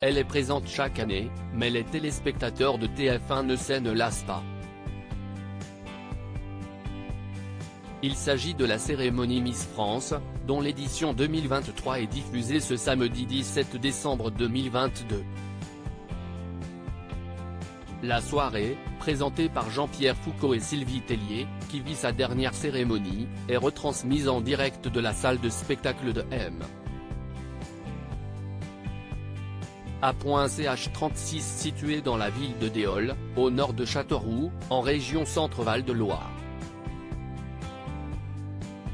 Elle est présente chaque année, mais les téléspectateurs de TF1 ne lassent pas. Il s'agit de la cérémonie Miss France, dont l'édition 2023 est diffusée ce samedi 17 décembre 2022. La soirée, présentée par Jean-Pierre Foucault et Sylvie Tellier, qui vit sa dernière cérémonie, est retransmise en direct de la salle de spectacle de M. A.ch 36 située dans la ville de Déol, au nord de Châteauroux, en région Centre-Val de Loire.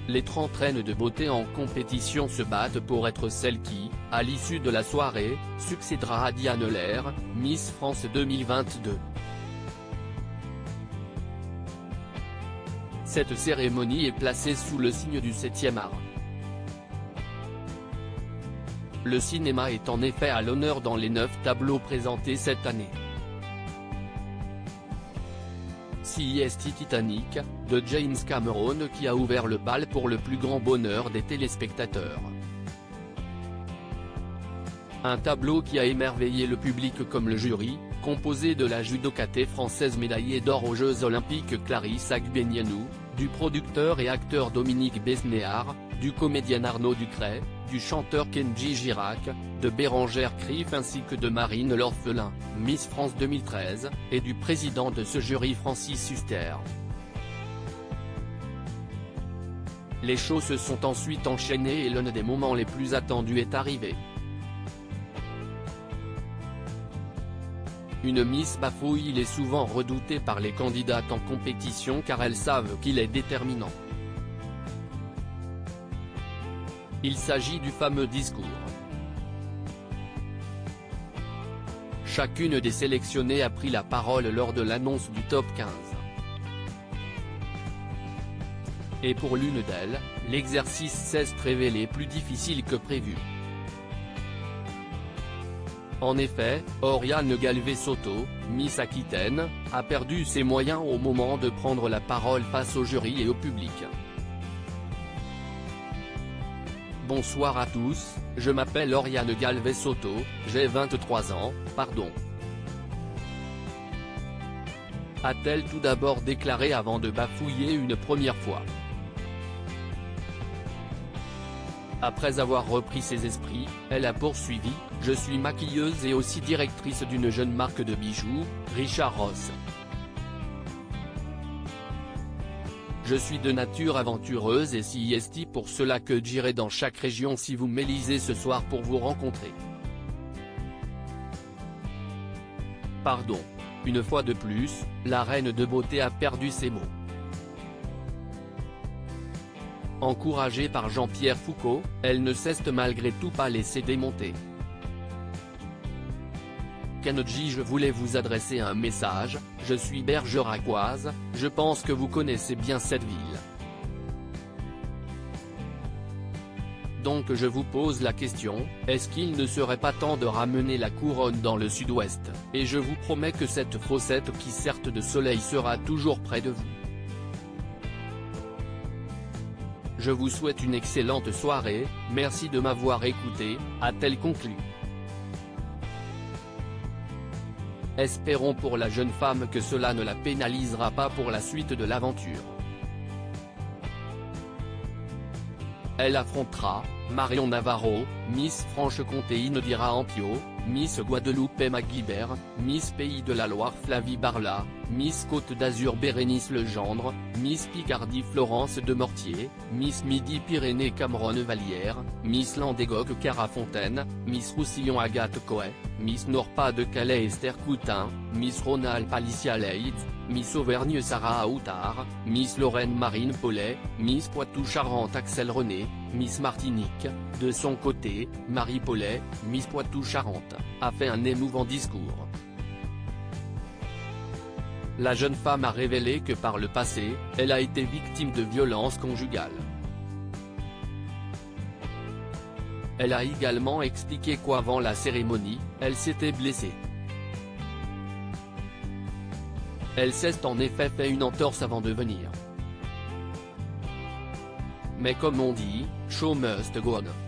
Les 30 reines de beauté en compétition se battent pour être celle qui, à l'issue de la soirée, succédera à Diane Lair, Miss France 2022. Cette cérémonie est placée sous le signe du 7e art. Le cinéma est en effet à l'honneur dans les 9 tableaux présentés cette année. CEST Titanic, de James Cameron qui a ouvert le bal pour le plus grand bonheur des téléspectateurs. Un tableau qui a émerveillé le public comme le jury, composé de la judokate française médaillée d'or aux Jeux Olympiques Clarisse Agbenienou, du producteur et acteur Dominique Besnéard, du comédien Arnaud Ducret, du chanteur Kenji Girac, de Bérangère Krief ainsi que de Marine L'Orphelin, Miss France 2013, et du président de ce jury Francis Huster. Les shows se sont ensuite enchaînés et l'un des moments les plus attendus est arrivé. Une Miss bafouille. Il est souvent redouté par les candidates en compétition car elles savent qu'il est déterminant. Il s'agit du fameux discours. Chacune des sélectionnées a pris la parole lors de l'annonce du top 15. Et pour l'une d'elles, l'exercice s'est révélé plus difficile que prévu. En effet, Oriane Galvez-Soto, Miss Aquitaine, a perdu ses moyens au moment de prendre la parole face au jury et au public. Bonsoir à tous, je m'appelle Oriane Galvez-Soto, j'ai 23 ans, pardon. A-t-elle tout d'abord déclaré avant de bafouiller une première fois. Après avoir repris ses esprits, elle a poursuivi, je suis maquilleuse et aussi directrice d'une jeune marque de bijoux, Richard Ross. Je suis de nature aventureuse et CEST pour cela que j'irai dans chaque région si vous m'élisez ce soir pour vous rencontrer. Pardon. Une fois de plus, la reine de beauté a perdu ses mots. Encouragée par Jean-Pierre Foucault, elle ne cesse malgré tout pas laisser démonter. Kenji, je voulais vous adresser un message, je suis bergeracoise, je pense que vous connaissez bien cette ville. Donc je vous pose la question, est-ce qu'il ne serait pas temps de ramener la couronne dans le sud-ouest, et je vous promets que cette fossette qui sert de soleil sera toujours près de vous. Je vous souhaite une excellente soirée, merci de m'avoir écouté, a-t-elle conclu. Espérons pour la jeune femme que cela ne la pénalisera pas pour la suite de l'aventure. Elle affrontera, Marion Navarro, Miss Franche-Comté Inodira Ampio, Miss Guadeloupe Emma Guibert, Miss Pays de la Loire Flavie Barla, Miss Côte d'Azur Bérénice Legendre, Miss Picardie Florence de Mortier, Miss Midi-Pyrénées Cameron Vallière, Miss Landégoque Cara Fontaine, Miss Roussillon Agathe Coët, Miss Nord-Pas-de-Calais Esther Coutin, Miss Rhône-Alpes Alicia Leitz, Miss Auvergne Sarah Aoutard, Miss Lorraine Marine Paulet, Miss Poitou-Charentes Axel René, Miss Martinique, de son côté, Marie Paulet, Miss Poitou-Charentes, a fait un émouvant discours. La jeune femme a révélé que par le passé, elle a été victime de violences conjugales. Elle a également expliqué qu'avant la cérémonie, elle s'était blessée. Elle s'est en effet fait une entorse avant de venir. Mais comme on dit, show must go on.